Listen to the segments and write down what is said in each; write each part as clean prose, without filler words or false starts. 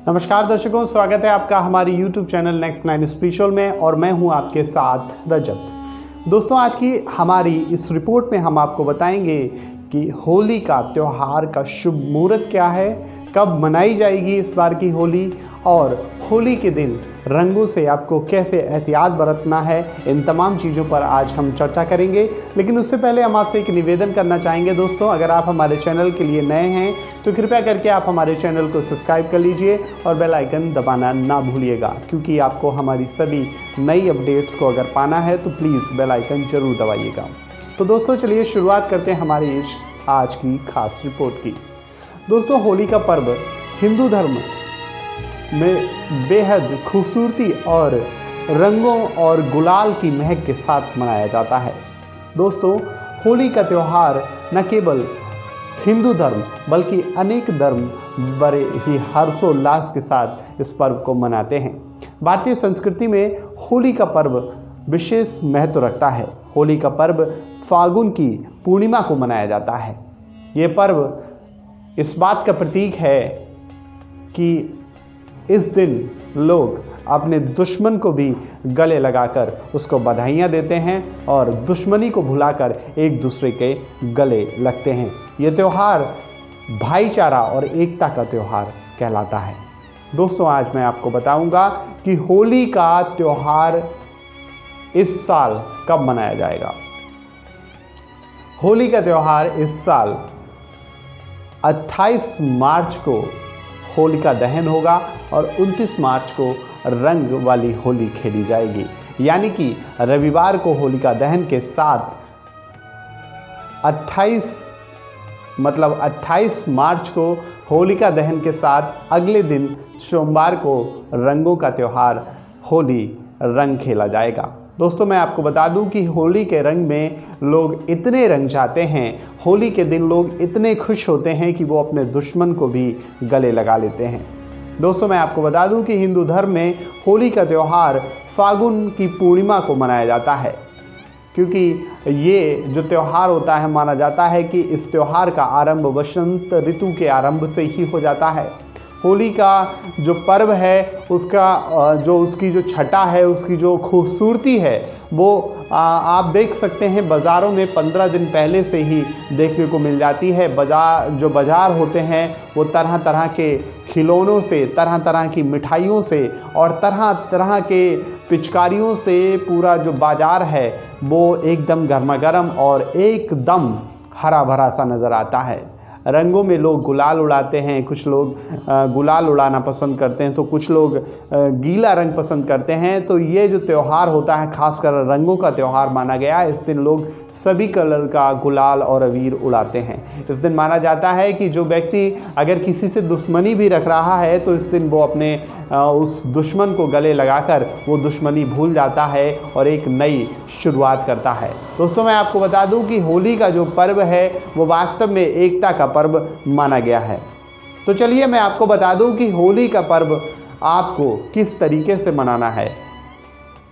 नमस्कार दर्शकों, स्वागत है आपका हमारी YouTube चैनल नेक्स्ट 9 स्पेशल में और मैं हूं आपके साथ रजत। दोस्तों, आज की हमारी इस रिपोर्ट में हम आपको बताएंगे कि होली का त्यौहार का शुभ मुहूर्त क्या है, कब मनाई जाएगी इस बार की होली और होली के दिन रंगों से आपको कैसे एहतियात बरतना है। इन तमाम चीज़ों पर आज हम चर्चा करेंगे। लेकिन उससे पहले हम आपसे एक निवेदन करना चाहेंगे दोस्तों, अगर आप हमारे चैनल के लिए नए हैं तो कृपया करके आप हमारे चैनल को सब्सक्राइब कर लीजिए और बेल आइकन दबाना ना भूलिएगा, क्योंकि आपको हमारी सभी नई अपडेट्स को अगर पाना है तो प्लीज़ बेल आइकन ज़रूर दबाइएगा। तो दोस्तों, चलिए शुरुआत करते हैं हमारी इस आज की खास रिपोर्ट की। दोस्तों, होली का पर्व हिंदू धर्म में बेहद खूबसूरती और रंगों और गुलाल की महक के साथ मनाया जाता है। दोस्तों, होली का त्यौहार न केवल हिंदू धर्म बल्कि अनेक धर्म बड़े ही हर्षोल्लास के साथ इस पर्व को मनाते हैं। भारतीय संस्कृति में होली का पर्व विशेष महत्व रखता है। होली का पर्व फाल्गुन की पूर्णिमा को मनाया जाता है। ये पर्व इस बात का प्रतीक है कि इस दिन लोग अपने दुश्मन को भी गले लगाकर उसको बधाइयाँ देते हैं और दुश्मनी को भुलाकर एक दूसरे के गले लगते हैं। ये त्यौहार भाईचारा और एकता का त्यौहार कहलाता है। दोस्तों, आज मैं आपको बताऊंगा कि होली का त्यौहार इस साल कब मनाया जाएगा। होली का त्यौहार इस साल 28 मार्च को होलिका दहन होगा और 29 मार्च को रंग वाली होली खेली जाएगी। यानी कि रविवार को होलिका दहन के साथ 28 मार्च को होलिका दहन के साथ अगले दिन सोमवार को रंगों का त्यौहार होली रंग खेला जाएगा। दोस्तों, मैं आपको बता दूं कि होली के रंग में लोग इतने रंग जाते हैं, होली के दिन लोग इतने खुश होते हैं कि वो अपने दुश्मन को भी गले लगा लेते हैं। दोस्तों, मैं आपको बता दूं कि हिंदू धर्म में होली का त्यौहार फाल्गुन की पूर्णिमा को मनाया जाता है, क्योंकि ये जो त्यौहार होता है माना जाता है कि इस त्यौहार का आरंभ वसंत ऋतु के आरंभ से ही हो जाता है। होली का जो पर्व है उसकी जो छटा है, उसकी जो खूबसूरती है वो आप देख सकते हैं बाज़ारों में 15 दिन पहले से ही देखने को मिल जाती है। बाज़ार होते हैं वो तरह तरह के खिलौनों से, तरह तरह की मिठाइयों से और तरह तरह के पिचकारियों से पूरा जो बाज़ार है वो एकदम गर्मागर्म और एकदम हरा भरा सा नज़र आता है। रंगों में लोग गुलाल उड़ाते हैं, कुछ लोग गुलाल उड़ाना पसंद करते हैं तो कुछ लोग गीला रंग पसंद करते हैं। तो ये जो त्यौहार होता है खासकर रंगों का त्यौहार माना गया है। इस दिन लोग सभी कलर का गुलाल और अबीर उड़ाते हैं। इस दिन माना जाता है कि जो व्यक्ति अगर किसी से दुश्मनी भी रख रहा है तो इस दिन वो अपने उस दुश्मन को गले लगाकर वो दुश्मनी भूल जाता है और एक नई शुरुआत करता है। दोस्तों, मैं आपको बता दूं कि होली का जो पर्व है वो वास्तव में एकता का पर्व माना गया है। तो चलिए मैं आपको बता दूं कि होली का पर्व आपको किस तरीके से मनाना है।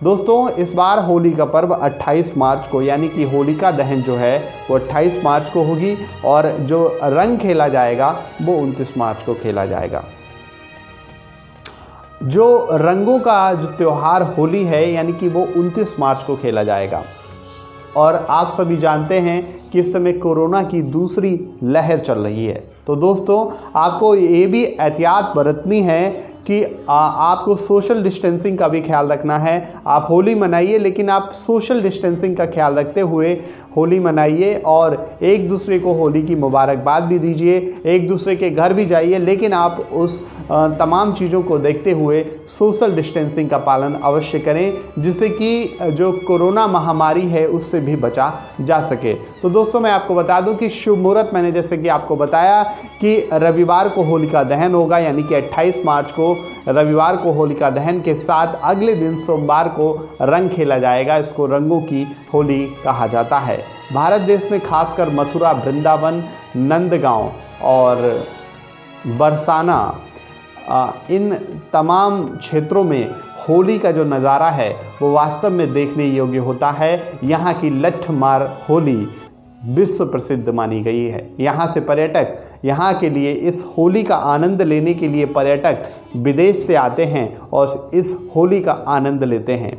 दोस्तों, इस बार होली का पर्व 28 मार्च को यानी कि होलिका दहन जो है वो 28 मार्च को होगी और जो रंग खेला जाएगा वो 29 मार्च को खेला जाएगा। जो रंगों का जो त्यौहार होली है यानी कि वो 29 मार्च को खेला जाएगा। और आप सभी जानते हैं कि इस समय कोरोना की दूसरी लहर चल रही है। तो दोस्तों, आपको ये भी एहतियात बरतनी है कि आपको सोशल डिस्टेंसिंग का भी ख्याल रखना है। आप होली मनाइए, लेकिन आप सोशल डिस्टेंसिंग का ख्याल रखते हुए होली मनाइए और एक दूसरे को होली की मुबारकबाद भी दीजिए, एक दूसरे के घर भी जाइए, लेकिन आप उस तमाम चीज़ों को देखते हुए सोशल डिस्टेंसिंग का पालन अवश्य करें, जिससे कि जो कोरोना महामारी है उससे भी बचा जा सके। तो दोस्तों, मैं आपको बता दूं कि शुभ मुहूर्त मैंने जैसे कि आपको बताया कि रविवार को होलिका दहन होगा, यानी कि 28 मार्च को रविवार को होलिका दहन के साथ अगले दिन सोमवार को रंग खेला जाएगा। इसको रंगों की होली कहा जाता है। भारत देश में खासकर मथुरा, वृंदावन, नंदगांव और बरसाना इन तमाम क्षेत्रों में होली का जो नज़ारा है वो वास्तव में देखने योग्य होता है। यहाँ की लठ मार होली विश्व प्रसिद्ध मानी गई है। यहाँ से पर्यटक यहाँ के लिए इस होली का आनंद लेने के लिए पर्यटक विदेश से आते हैं और इस होली का आनंद लेते हैं।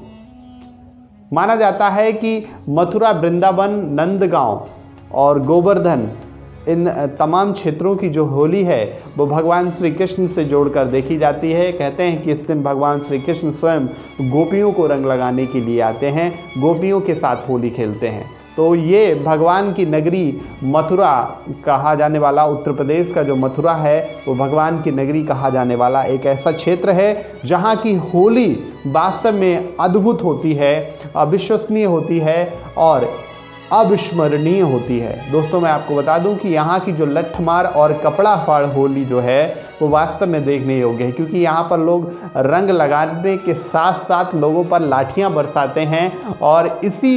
माना जाता है कि मथुरा, वृंदावन, नंदगांव और गोवर्धन, इन तमाम क्षेत्रों की जो होली है वो भगवान श्री कृष्ण से जोड़कर देखी जाती है। कहते हैं कि इस दिन भगवान श्री कृष्ण स्वयं गोपियों को रंग लगाने के लिए आते हैं, गोपियों के साथ होली खेलते हैं। तो ये भगवान की नगरी मथुरा कहा जाने वाला, उत्तर प्रदेश का जो मथुरा है वो भगवान की नगरी कहा जाने वाला एक ऐसा क्षेत्र है जहाँ की होली वास्तव में अद्भुत होती है, अविश्वसनीय होती है और अविस्मरणीय होती है। दोस्तों मैं आपको बता दूं कि यहाँ की जो लठमार और कपड़ा फाड़ होली जो है वो वास्तव में देखने योग्य है, क्योंकि यहाँ पर लोग रंग लगाने के साथ साथ लोगों पर लाठियाँ बरसाते हैं और इसी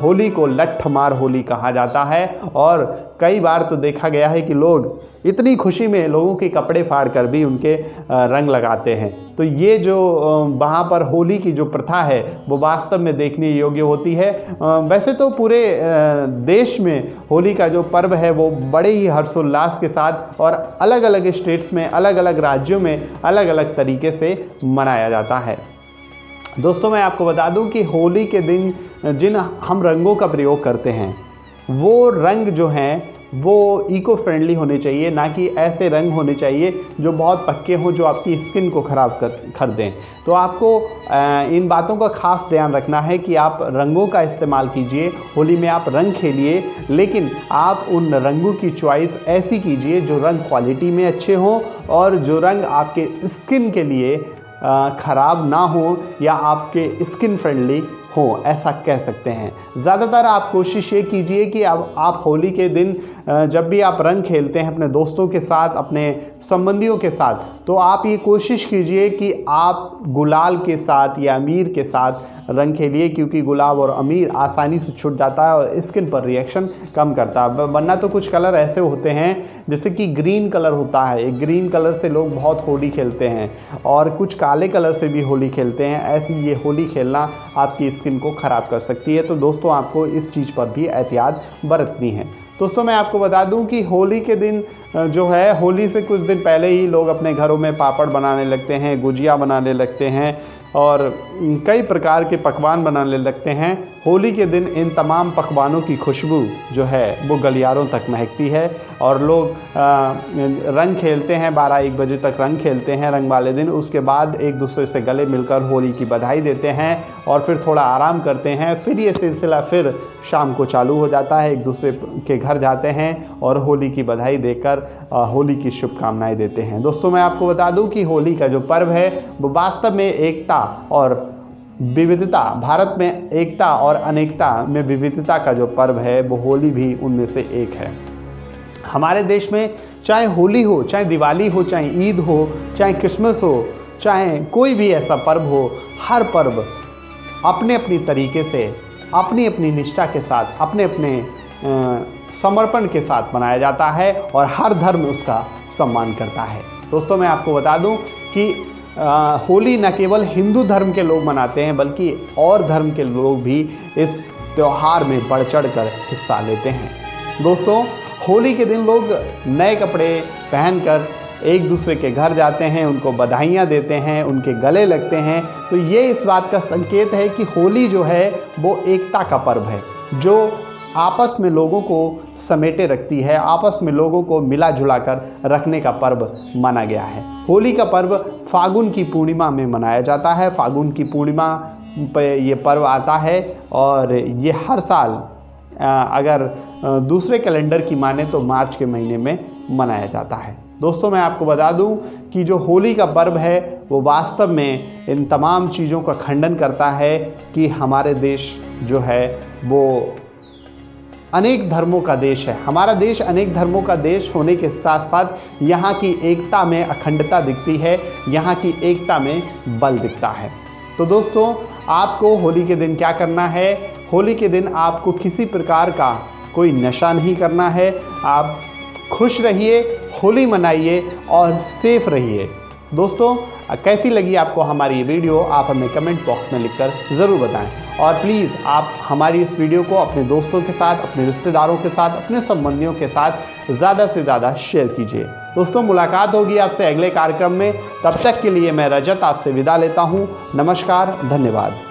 होली को लठमार होली कहा जाता है। और कई बार तो देखा गया है कि लोग इतनी खुशी में लोगों के कपड़े फाड़ कर भी उनके रंग लगाते हैं। तो ये जो वहाँ पर होली की जो प्रथा है वो वास्तव में देखने योग्य होती है। वैसे तो पूरे देश में होली का जो पर्व है वो बड़े ही हर्षोल्लास के साथ और अलग अलग स्टेट्स में, अलग अलग राज्यों में अलग अलग तरीके से मनाया जाता है। दोस्तों मैं आपको बता दूं कि होली के दिन जिन हम रंगों का प्रयोग करते हैं वो रंग जो हैं वो इको फ्रेंडली होने चाहिए, ना कि ऐसे रंग होने चाहिए जो बहुत पक्के हों, जो आपकी स्किन को ख़राब कर दें। तो आपको इन बातों का खास ध्यान रखना है कि आप रंगों का इस्तेमाल कीजिए, होली में आप रंग खेलिए, लेकिन आप उन रंगों की चॉइस ऐसी कीजिए जो रंग क्वालिटी में अच्छे हों और जो रंग आपके स्किन के लिए ख़राब ना हो या आपके स्किन फ्रेंडली हो, ऐसा कह सकते हैं। ज़्यादातर आप कोशिश ये कीजिए कि अब आप होली के दिन जब भी आप रंग खेलते हैं अपने दोस्तों के साथ, अपने संबंधियों के साथ, तो आप ये कोशिश कीजिए कि आप गुलाल के साथ या अबीर के साथ रंग खेलिए, क्योंकि गुलाब और अबीर आसानी से छूट जाता है और स्किन पर रिएक्शन कम करता है। वरना तो कुछ कलर ऐसे होते हैं जैसे कि ग्रीन कलर होता है, एक ग्रीन कलर से लोग बहुत होली खेलते हैं और कुछ काले कलर से भी होली खेलते हैं। ऐसी ये होली खेलना आपकी स्किन को ख़राब कर सकती है। तो दोस्तों आपको इस चीज़ पर भी एहतियात बरतनी है। दोस्तों मैं आपको बता दूं कि होली के दिन जो है, होली से कुछ दिन पहले ही लोग अपने घरों में पापड़ बनाने लगते हैं, गुजिया बनाने लगते हैं और कई प्रकार के पकवान बनाने लगते हैं। होली के दिन इन तमाम पकवानों की खुशबू जो है वो गलियारों तक महकती है और लोग रंग खेलते हैं, 12-1 बजे तक रंग खेलते हैं रंग वाले दिन। उसके बाद एक दूसरे से गले मिलकर होली की बधाई देते हैं और फिर थोड़ा आराम करते हैं। फिर ये सिलसिला फिर शाम को चालू हो जाता है, एक दूसरे के घर जाते हैं और होली की बधाई देकर होली की शुभकामनाएं देते हैं। दोस्तों मैं आपको बता दूं कि होली का जो पर्व है वो वास्तव में एकता और विविधता, भारत में एकता और अनेकता में विविधता का जो पर्व है वो होली भी उनमें से एक है। हमारे देश में चाहे होली हो, चाहे दिवाली हो, चाहे ईद हो, चाहे क्रिसमस हो, चाहे कोई भी ऐसा पर्व हो, हर पर्व अपने अपनी तरीके से, अपनी अपनी निष्ठा के साथ, अपने अपने समर्पण के साथ मनाया जाता है और हर धर्म उसका सम्मान करता है। दोस्तों मैं आपको बता दूं कि होली न केवल हिंदू धर्म के लोग मनाते हैं बल्कि और धर्म के लोग भी इस त्यौहार में बढ़ चढ़ कर हिस्सा लेते हैं। दोस्तों होली के दिन लोग नए कपड़े पहनकर एक दूसरे के घर जाते हैं, उनको बधाइयाँ देते हैं, उनके गले लगते हैं। तो ये इस बात का संकेत है कि होली जो है वो एकता का पर्व है, जो आपस में लोगों को समेटे रखती है, आपस में लोगों को मिला जुला कर रखने का पर्व माना गया है। होली का पर्व फागुन की पूर्णिमा में मनाया जाता है। फागुन की पूर्णिमा पर ये पर्व आता है और ये हर साल अगर दूसरे कैलेंडर की माने तो मार्च के महीने में मनाया जाता है। दोस्तों मैं आपको बता दूं कि जो होली का पर्व है वो वास्तव में इन तमाम चीज़ों का खंडन करता है कि हमारे देश जो है वो अनेक धर्मों का देश है। हमारा देश अनेक धर्मों का देश होने के साथ साथ यहाँ की एकता में अखंडता दिखती है, यहाँ की एकता में बल दिखता है। तो दोस्तों आपको होली के दिन क्या करना है? होली के दिन आपको किसी प्रकार का कोई नशा नहीं करना है। आप खुश रहिए, होली मनाइए और सेफ रहिए। दोस्तों कैसी लगी आपको हमारी ये वीडियो, आप हमें कमेंट बॉक्स में लिखकर ज़रूर बताएं। और प्लीज़ आप हमारी इस वीडियो को अपने दोस्तों के साथ, अपने रिश्तेदारों के साथ, अपने संबंधियों के साथ ज़्यादा से ज़्यादा शेयर कीजिए। दोस्तों, मुलाकात होगी आपसे अगले कार्यक्रम में। तब तक के लिए मैं रजत आपसे विदा लेता हूँ। नमस्कार, धन्यवाद।